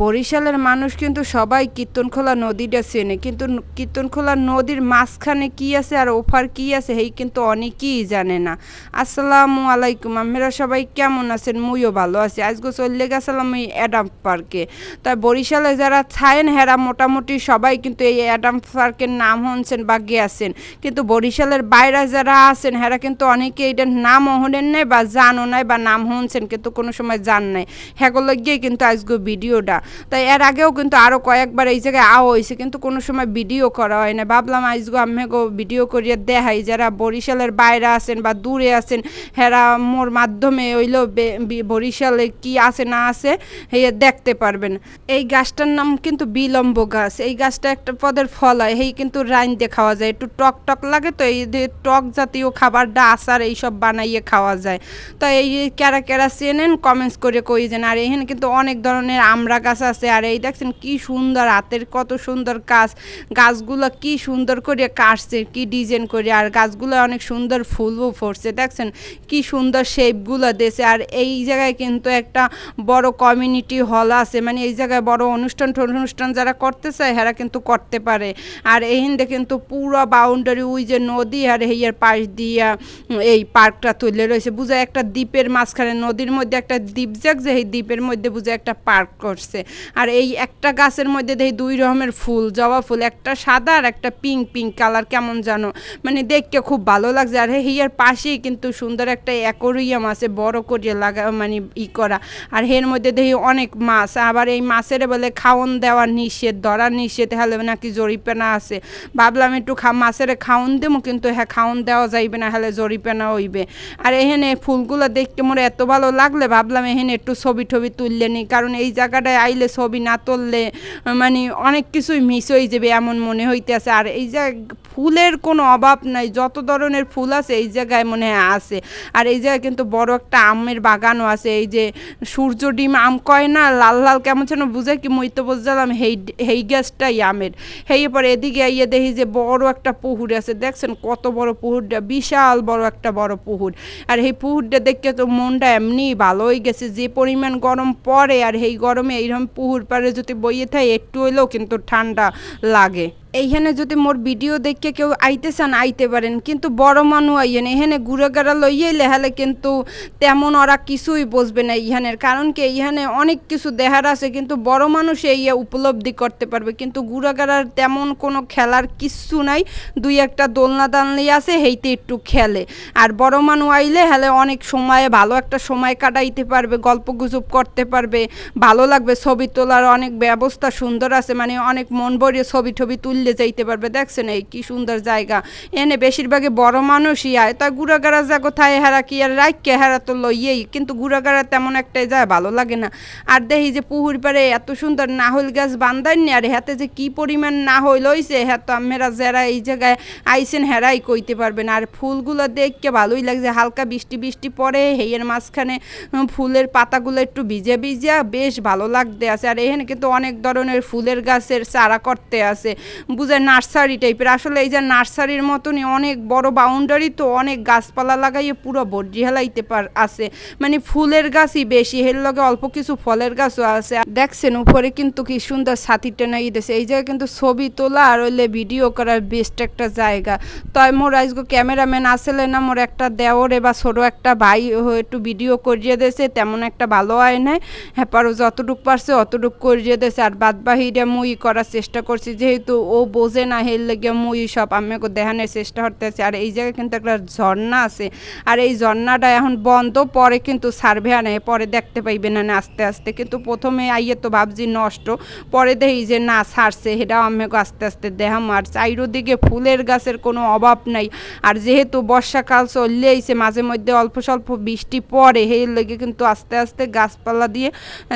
বরিশালের মানুষ কিন্তু সবাই কীর্তনখোলা নদীটা চেনে, কিন্তু কীর্তনখোলা নদীর মাঝখানে কি আছে আর ওপার কি আছে এই কিন্তু অনেকেই জানে না। আসসালামু আলাইকুম, আপনারা সবাই কেমন আছেন? মুইও ভালো আছি। আজকে চলে গেছিলাম এই অ্যাডাম পার্কে। তাই বরিশালে যারা থাকেন হেরা মোটামুটি সবাই কিন্তু এই অ্যাডাম পার্কের নাম শুনছেন বা গেছেন, কিন্তু বরিশালের বাইরে যারা আছেন হেরা কিন্তু অনেকে এটার নামও শোনেন নাই বা জানো নাই বা নাম শুনছেন কিন্তু কোনো সময় জান নাই। হেগুলো গিয়ে কিন্তু আজকে ভিডিওটা, তাই এর আগেও কিন্তু আরও কয়েকবার এই জায়গায় আওয়া হয়েছে কিন্তু কোনো সময় ভিডিও করা হয় না। ভাবলাম আজকে আমিগো ভিডিও করিয়ে দেখাই, যারা বরিশালের বাইরে আছেন বা দূরে আছেন হেরা মোর মাধ্যমে হইলো বরিশালে কি আছে না আছে হে দেখতে পারবেন। এই গাছটার নাম কিন্তু বিলম্ব গাছ। এই গাছটা একটা পদের ফল হয়, এই কিন্তু রাইন দিয়ে খাওয়া যায়, একটু টক টক লাগে, তো এই টক জাতীয় খাবারটা আচার এইসব বানাইয়ে খাওয়া যায়। তো এই ক্যারা ক্যারা চেনেন কমেন্টস করে কই যেন। আর এখানে কিন্তু অনেক ধরনের আমড়া গাছ আছে। আর এই দেখছেন কি সুন্দর হাতের কত সুন্দর কাজ, গাছগুলো কি সুন্দর করে কাটছে, কি ডিজাইন করে, আর গাছগুলো অনেক সুন্দর ফুলও ফুটছে, দেখছেন কি সুন্দর শেপগুলো দিয়েছে। আর এই জায়গায় কিন্তু একটা বড় কমিউনিটি হল আছে, মানে এই জায়গায় বড় অনুষ্ঠান যারা করতে চায় হেরা কিন্তু করতে পারে। আর এই হিন্দে কিন্তু পুরো বাউন্ডারি ওই যে নদী আর হেয়ার পাশ দিয়া এই পার্কটা তুলে রয়েছে, বুঝা একটা দ্বীপের মাঝখানে নদীর মধ্যে একটা দ্বীপ জাগছে, এই দ্বীপের মধ্যে বুঝে একটা পার্ক করছে। আর এই একটা গাছের মধ্যে দেখি দুই রকমের ফুল, জবা ফুল, একটা সাদা আর একটা পিঙ্ক পিঙ্ক কালার, কেমন জানো মানে দেখতে খুব ভালো লাগছে। আর হিয়ার পাশেই কিন্তু সুন্দর একটা অ্যাকোরিয়াম আছে বড় করে লাগা, মানে করা। আর এর মধ্যে দেখি অনেক মাছ, আবার এই মাছের বলে খাওন দেওয়া নিষেধ, ধরা নিষেধ, হলে নাকি জরিপানা আছে। ভাবলাম একটু মাছের খাওন দেবো, কিন্তু হ্যাঁ খাওন দেওয়া যাইবে না, হলে জরিপানা হইবে। আর এখানে ফুলগুলো দেখতে মোর এত ভালো লাগলে ভাবলাম এখানে একটু ছবি টবি তুললে নি, কারণ এই জায়গাটায় আইলে ছবি না তুললে মানে অনেক কিছুই মিস হয়ে যাবে এমন মনে হইতেছে। আর এই যে ফুলের কোনো অভাব নাই, যত ধরনের ফুল আছে এই জায়গায় মনে হয় আছে। আর এই জায়গায় কিন্তু বড় একটা আমের বাগানও আছে, এই যে সূর্য ডিম আম কয় না, লাল লাল কেমন যেন বুঝে কি মই তো বুঝলাম হেই গাছটাই আমের। হেই পরে এদিকে আইয়ে দেখি যে বড় একটা পুকুর আছে, দেখছেন কত বড় পুকুরটা, বিশাল বড় একটা বড় পুকুর। আর এই পুকুরটা দেখে তো মনটা এমনি ভালো হয়ে গেছে, যে পরিমাণ গরম পড়ে আর এই গরমে এইরকম পুকুর পাড়ে যদি বইয়ে থাকে একটু হইলেও কিন্তু ঠান্ডা লাগে। এইখানে যদি মোর ভিডিও দেখে কেউ আইতে চান আইতে পারেন, কিন্তু বড় মানুষ আইয়েন, এখানে ঘুরে গেড়া লইয়ে লেহালে কিন্তু তেমন ওরা কিছুই বুঝবে না এইখানের, কারণ কি এইখানে অনেক কিছু দেখার আছে কিন্তু বড় মানুষ এই উপলব্ধি করতে পারবে, কিন্তু ঘুরে গেড়ার তেমন কোনো খেলার কিচ্ছু নাই, দুই একটা দোলনা দালনি আছে হেইতে একটু খেলে। আর বড় মানুষ আইলে হেলে অনেক সময় ভালো একটা সময় কাটাইতে পারবে, গল্প গুজব করতে পারবে, ভালো লাগবে, ছবি তোলার অনেক ব্যবস্থা সুন্দর আছে, মানে অনেক মন ভরিয়ে ছবি টবি তুললে যাইতে পারবে। দেখছেন এই কি সুন্দর জায়গা, এনে বেশিরভাগই বড় মানুষই আয়, তাই গুড়াগাড়া যা কোথায় হেরা কি আর রাখকে হেরা তো লইয়েই, কিন্তু গুড়াগাড়া তেমন একটাই যায় ভালো লাগে না। আর দেখি যে পুকুর পাড়ে এত সুন্দর নাহল গাছ বান্ধাইনি, আর হাতে যে কি পরিমাণ নাহল হইছে হ্যাঁ তো আমরা যারা এই জায়গায় আইসেন হেরাই কইতে পারবেন। আর ফুলগুলো দেখকে ভালোই লাগছে, হালকা বৃষ্টি বৃষ্টি পড়ে হেয়ের মাঝখানে ফুলের পাতাগুলো একটু ভিজে ভিজে বেশ ভালো লাগতে আছে। আর এখানে কিন্তু অনেক ধরনের ফুলের গাছের চারা করতে আছে, বুঝে নার্সারি টাইপের। আসলে এই যে নার্সারির মতনই অনেক বড় বাউন্ডারি, তো অনেক গাছপালা লাগাইয়ে পুরো ভর্তি হেলাইতে আছে, মানে ফুলের গাছই বেশি, এর লগে অল্প কিছু ফলের গাছও আছে। দেখছেন উপরে কিন্তু কি সুন্দর ছাতি টেনাই দিয়েছে। এই জায়গায় কিন্তু ছবি তোলা আর হইলে ভিডিও করার বেস্ট একটা জায়গা। তাই মোর আজকে ক্যামেরাম্যান আসলে না, মোর একটা দেওরে বা ছোটো একটা ভাই একটু ভিডিও করিয়ে দিয়েছে, তেমন একটা ভালো হয় নাই, হ্যাঁ পারো যতটুক পারছে অতটুক করিয়ে দিয়েছে। আর বাদ বাহিরে মুই করার চেষ্টা করছি, যেহেতু ও বোঝে না হের লেগে মুই সব আমাকে দেখানোর চেষ্টা করতেছে। আর এই জায়গায় কিন্তু একটা ঝর্ণা আছে, আর এই ঝর্ণাটা এখন বন্ধ, পরে কিন্তু সার্ভে আনে, পরে দেখতে পাইবে না আস্তে আস্তে, কিন্তু প্রথমে আইয়ে তো ভাবছি নষ্ট, পরে দেখি যে না ছাড়ছে, সেটাও আমাকে আস্তে আস্তে দেখাম। আর চারিদিকে ফুলের গাছের কোনো অভাব নাই। আর যেহেতু বর্ষাকাল চলে আইছে, মাঝে মধ্যে অল্প স্বল্প বৃষ্টি পড়ে, সেই লেগে কিন্তু আস্তে আস্তে গাছপালা দিয়ে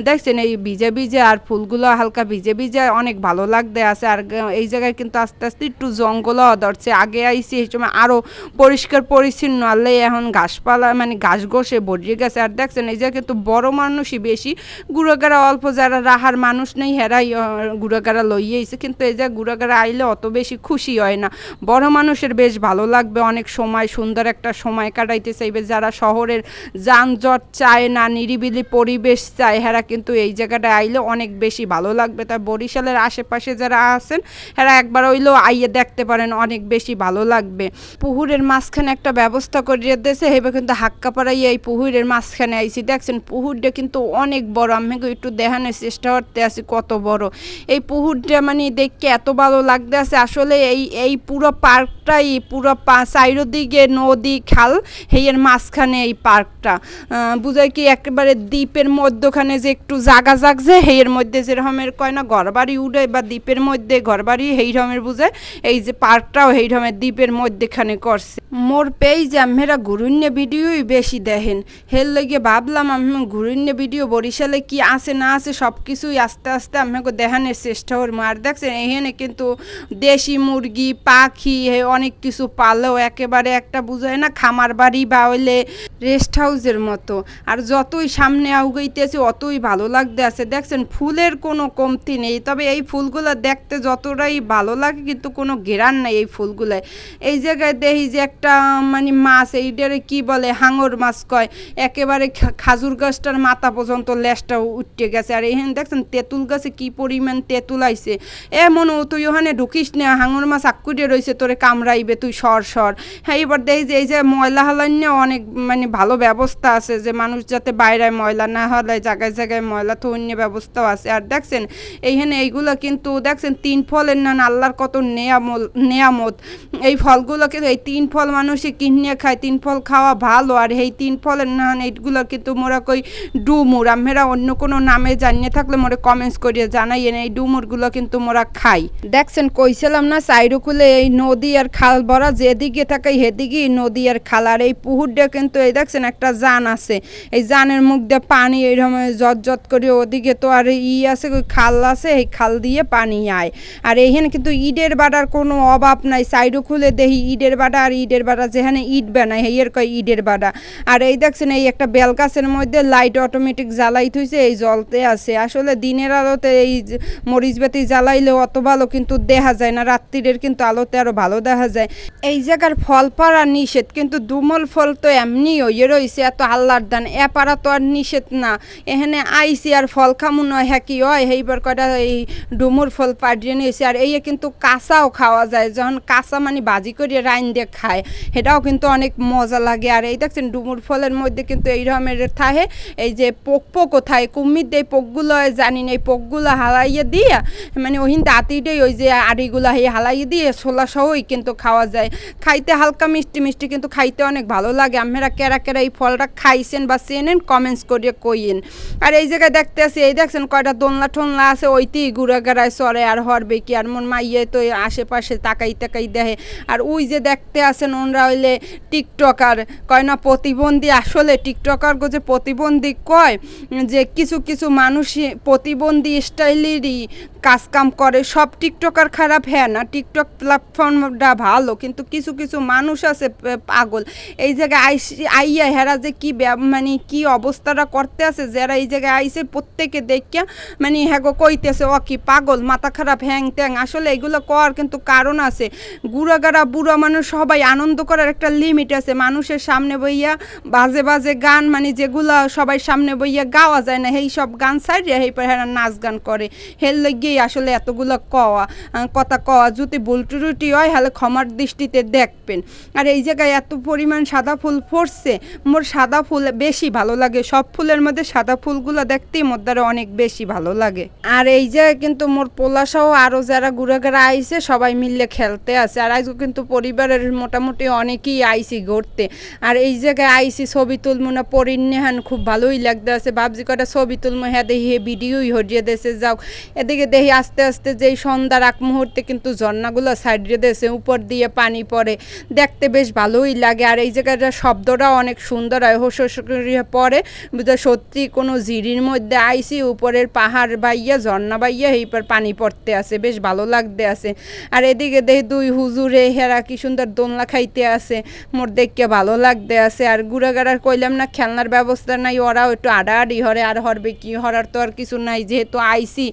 দেখছেন এই ভিজে ভিজে আর ফুলগুলো হালকা ভিজে ভিজে অনেক ভালো লাগতে আছে। আর এই জায়গায় কিন্তু আস্তে আস্তে একটু জঙ্গলও ধরছে। আগে আইছি এই সময় আরও পরিষ্কার পরিচ্ছন্ন, আল্লাহ এখন ঘাসপালা মানে ঘাস ঘষে ভরিয়ে গেছে। আর দেখছেন এই জায়গায় কিন্তু বড় মানুষই বেশি, গুড়াগাড়া অল্প যারা রাহার মানুষ নেই হেরাই গুড়াগাড়া লইয়েছে, কিন্তু এই জায়গায় গুড়াগাড়া আইলে অত বেশি খুশি হয় না। বড় মানুষের বেশ ভালো লাগবে, অনেক সময় সুন্দর একটা সময় কাটাইতে চাইবে। যারা শহরের যানজট চায় না, নিরিবিলি পরিবেশ চায়, হেরা কিন্তু এই জায়গাটা আইলে অনেক বেশি ভালো লাগবে। তাই বরিশালের আশেপাশে যারা আছেন হেরা একবার হইলেও আইয়ে দেখতে পারেন, অনেক বেশি ভালো লাগবে। পুকুরের মাঝখানে একটা ব্যবস্থা করিয়ে দিয়েছে, এবার কিন্তু হাক্কা পাড়াই এই পুকুরের মাঝখানে আইছি। দেখছেন পুকুরটা কিন্তু অনেক বড়, আমি একটু দেখানোর চেষ্টা করতে আছি কত বড় এই পুকুরটা, মানে দেখতে এত ভালো লাগতে আছে। আসলে এই পুরো পার্কটাই পুরো চারিদিকে নদী খাল, হেয়ের মাঝখানে এই পার্কটা বুঝায় কি একেবারে দ্বীপের মধ্যখানে যে একটু জাগা জাগছে, হেয়ের মধ্যে যেরকমের কয় না ঘরবাড়ি উঠে বা দ্বীপের মধ্যে ঘরবাড়ি, হেই রকমের বুঝে এই যে পার্কটাও হেই রকমের দ্বীপের মধ্যেখানে করছে। মোর পেজ আমেরা ঘুরুন্য ভিডিওই বেশি দেখেন, হের লইগে ভাবলাম আমি ঘুরুন্য ভিডিও বরিশালে কি আছে না আছে সব কিছুই আস্তে আস্তে আমাকে দেখানোর চেষ্টা করবো। আর দেখছেন এখানে কিন্তু দেশি মুরগি পাখি অনেক কিছু পালেও একেবারে একটা বুঝায় না খামার বাড়ি বা হইলে রেস্ট হাউসের মতো। আর যতই সামনে আগাইতেছে অতই ভালো লাগতে আছে। দেখছেন ফুলের কোনো কমতি নেই, তবে এই ফুলগুলো দেখতে যতটাই ভালো লাগে কিন্তু কোনো ঘেরান নাই এই ফুলগুলায়। এই জায়গায় দেখি যে একটা মানে মাছ, এইটারে কি বলে হাঙর মাছ কয়, একেবারে খাজুর গাছটার মাথা পর্যন্ত লেজটা উঠে গেছে। আর এখানে দেখছেন তেঁতুল গাছে কি পরিমাণ তেঁতুল আইছে, মনে তুই ওখানে ঢুকিস না, হাঙর মাছ আক্কুটে রয়েছে তোরে কামড়াইবে, তুই সর। হ্যাঁ এবার দেখি যে এই যে ময়লা হালান্য অনেক মানে ভালো ব্যবস্থা আছে, যে মানুষ যাতে বাইরে ময়লা না হলে জায়গায় জায়গায় ময়লা তো অন্য ব্যবস্থাও আছে। আর দেখছেন এইখানে এইগুলো কিন্তু দেখছেন 3 ফলের নান আল্লাহর কত নেয়ামত। এই ফলগুলোকে এই 3 ফল মানুষে কিনে খায়, 3 ফল খাওয়া ভালো। আর এই 3 ফলের নান এইগুলো কিন্তু মোরা কই ডুমুর, আমরা অন্য কোনো নামে জানিয়ে থাকলে মোরে কমেন্টস করিয়ে জানাইয়েন। এই ডুমুরগুলো কিন্তু মোরা খাই। দেখছেন কইছিলাম না চাইরুকুলে এই নদী আর খাল ভরা, যেদিকে থাকে সেদিকেই নদী আর খাল। আর এই পুকুরটা কিন্তু এই দেখছেন একটা জান আছে, এই জানের মুখ দিয়ে পানি এইরকম জট করে, ওদিকে তো আর আছে খাল আছে, এই খাল দিয়ে পানি আয়। আর এইখানে কিন্তু ইটের বাড়ার কোনো অভাব নাই, সাইডও খুলে দেখি ইটের বাড়া, আর ইটের বাড়া যেখানে ইট বানায় হেয়ের কয় ইটের বাড়া। আর এই দেখছেন এই একটা বেল গাছের মধ্যে লাইট অটোমেটিক জ্বালাই থইছে, এই জ্বলতে আছে। আসলে দিনের আলোতে এই মরিচ বাতি জ্বালাইলে অত ভালো কিন্তু দেখা যায় না, রাত্রিরের কিন্তু আলোতে আরো ভালো দেখা যায়। এই জায়গার ফল পাড়া নিষেধ, কিন্তু দুমল ফল তো এমনি হয়ে রয়েছে, এত আল্লাহর দান, এ পাড়া তো আর নিষেধ না। এখানে আইসি আর ফল খামু নয়, হ্যাঁ কি হয় এইবার কয়টা এই ডুমুর ফল পাড়িয়ে নিয়েছে। আর এই কিন্তু কাঁচাও খাওয়া যায়, যখন কাঁচা মানে ভাজি করে রাইন দিয়ে খায়, সেটাও কিন্তু অনেক মজা লাগে। আর এই দেখছেন ডুমুর ফলের মধ্যে কিন্তু এই রকমের থাকে এই যে পোক কোথায় কুমির দেয়, পোকগুলো জানি না, এই পোকগুলো হালাইয়ে দিয়ে মানে ওহিন দাঁতিটাই ওই যে আড়িগুলা হালাইয়ে দিয়ে ছোলা সহই কিন্তু খাওয়া যায়। খাইতে হালকা মিষ্টি মিষ্টি, কিন্তু খাইতে অনেক ভালো লাগে। আপনারা কেরা কেরা এই ফলটা খাইছেন বা চেনেন কমেন্টস করিয়ে কইয়েন। আর এই জায়গায় দেখতে আসি, এই দেখছেন কয়টা দোলনা টোলনা আছে, ওইতেই ঘুরা গাড়ায় চড়ে আর হরবে কি। আর মন মাইয়ে তো আশেপাশে তাকাই দেখে। আর ওই যে দেখতে আসেন ওনরা হইলে টিকটকার, কয় না প্রতিবন্ধী। আসলে টিকটকার যে প্রতিবন্ধী কয়, যে কিছু কিছু মানুষ প্রতিবন্ধী স্টাইলেরই কাজকাম করে, সব টিকটকার খারাপ হ্যাঁ না, টিকটক প্ল্যাটফর্মটা ভালো, কিন্তু কিছু কিছু মানুষ আছে পাগল। এই জায়গায় আইয়া হেরা যে কি মানে কি অবস্থাটা করতে আছে, যারা এই জায়গায় আইসে প্রত্যেকে দেখিয়া মানে হ্যাগো কইতেছে ও কি পাগল, মাথা খারাপ, হ্যাং ট্যাং। আসলে এগুলো কর কিন্তু কারণ আছে, গুড়াগাড়া বুড়া মানুষ সবাই আনন্দ করার একটা লিমিট আছে। মানুষের সামনে বইয়া বাজে বাজে গান, মানে যেগুলো সবাই সামনে বইয়া গাওয়া যায় না, সেই সব গান সাইডে সেই পর হ্যাঁ নাচ গান করে। হের লইগেই আসলে এতগুলো কথা কওয়া, যদি ভুল ত্রুটি হয় হলে ক্ষমার দৃষ্টিতে দেখবেন। আর এই জায়গায় এত পরিমাণ সাদা ফুল ফুটছে, মোর সাদা ফুল বেশি ভালো লাগে, সব ফুলের মধ্যে সাদা ফুলগুলো দেখতেই মোর দ্বারা অনেক বেশি ভালো লাগে। আর এই জায়গায় কিন্তু মোর পোলাসহ আরও যারা ঘুরাঘুরা আইছে সবাই মিললে খেলতে আছে। আর আজকে কিন্তু পরিবারের মোটামুটি অনেকেই আইসি ঘুরতে। আর এই জায়গায় আইসি ছবি তুলমো না পরিন্নেহান খুব ভালোই লাগতে আছে, ভাবছি কটা ছবি তুলমো, হ্যাঁ দেখি ভিডিওই হরিয়ে দেশে যাও। এদিকে দেখি আস্তে আস্তে যেই সন্ধ্যার আগ মুহূর্তে কিন্তু ঝর্ণাগুলো সাইডে দিয়েছে, উপর দিয়ে পানি পড়ে, দেখতে বেশ ভালোই লাগে। আর এই জায়গাটার শব্দটাও অনেক সুন্দর হয়, হোস হোস করিয়া পড়ে, বুঝা সত্যি কোনো ঝিরির মধ্যে আইসি, উপরের পাহাড় বাইয়া ঝর্ণা বাইয়া এইবার পানি পড়তে আছে, বেশ ভালো লাগতে আছে। আর এদিকে দেখি দুই হুজুরে হেরা কি সুন্দর দোলনা খাইতে আছে, মোর দেখকে ভালো লাগতে আছে। আর ঘুরাঘাড়ার কইলাম না খেলনার ব্যবস্থা নাই, ওরাও একটু আডাআডি হরে, আর হরবে কি হরার তো আর কিছু নাই, যেহেতু আইসি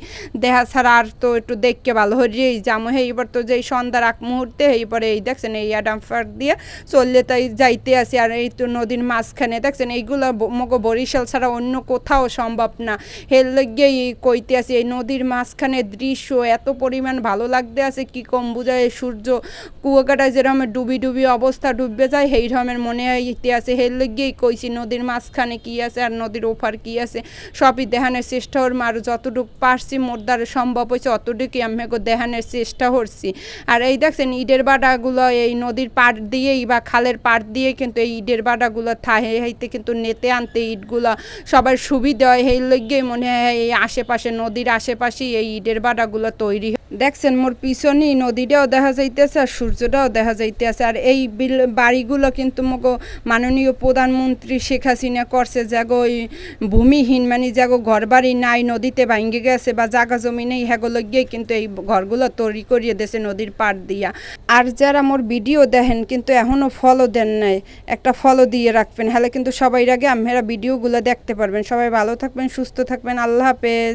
দেখা ছাড়া আর তো একটু দেখকে ভালো হরিয়েই যামো। এইবার তো যেই সন্ধ্যার আগ মুহূর্তে এইবারে এই দেখছেন এই অ্যাডাম পার্ক দিয়ে চললে তাই যাইতে আসি। আর এই তো নদীর মাঝখানে দেখছেন এইগুলো মগো বরিশাল ছাড়া অন্য কোথাও সম্ভব না, হের লগিয়েই কইতে আসি এই নদীর মাঝখানে দৃশ্য এত পরিমাণ ভালো লাগতে আছে কি কম বুঝায়। সূর্য কুয়াকাটায় যেরকম ডুবি ডুবি অবস্থা ডুববে যায় সেই রকমের মনে হইতে আছে, হের লগিয়েই কইছি নদীর মাঝখানে কি আছে আর নদীর ওপার কি আছে সবই দেখানোর চেষ্টা করবো। আর যতটুকু পারছি মোর দ্বারা সম্ভব হয়েছে অতটুকুই আমি দেখানোর চেষ্টা করছি। আর এই দেখছেন ইটের বাটাগুলো এই নদীর পাড় দিয়েই বা খালের পাড় দিয়ে কিন্তু এই ইটের বাটাগুলো থাহে হইতে কিন্তু নেতে আনতে ইটগুলো সবার সুবিধা হয়, সেই লগিয়েই মনে হয় এই আশেপাশে নদীর আশেপাশেই এই ইটের বাটাগুলো তৈরি। দেখছেন মোর পিছনেই নদীটাও দেখা যাইতেছে আর সূর্যটাও দেখা যাইতেছে। আর এই বাড়িগুলো কিন্তু মগো মাননীয় প্রধানমন্ত্রী শেখ হাসিনা করছে, যাগো ওই ভূমিহীন মানে যাগো ঘর বাড়ি নাই, নদীতে ভাঙ্গে গেছে বা জায়গা জমি নেই, হেগুলো গিয়ে কিন্তু এই ঘরগুলো তৈরি করিয়ে দিয়েছে নদীর পাড় দিয়া। আর যারা মোর ভিডিও দেখেন কিন্তু এখনও ফলো দেন নাই, একটা ফলো দিয়ে রাখবেন, হলে কিন্তু সবাই আগে আপনারা ভিডিওগুলো দেখতে পারবেন। সবাই ভালো থাকবেন, সুস্থ থাকবেন, আল্লাহ হাফেজ।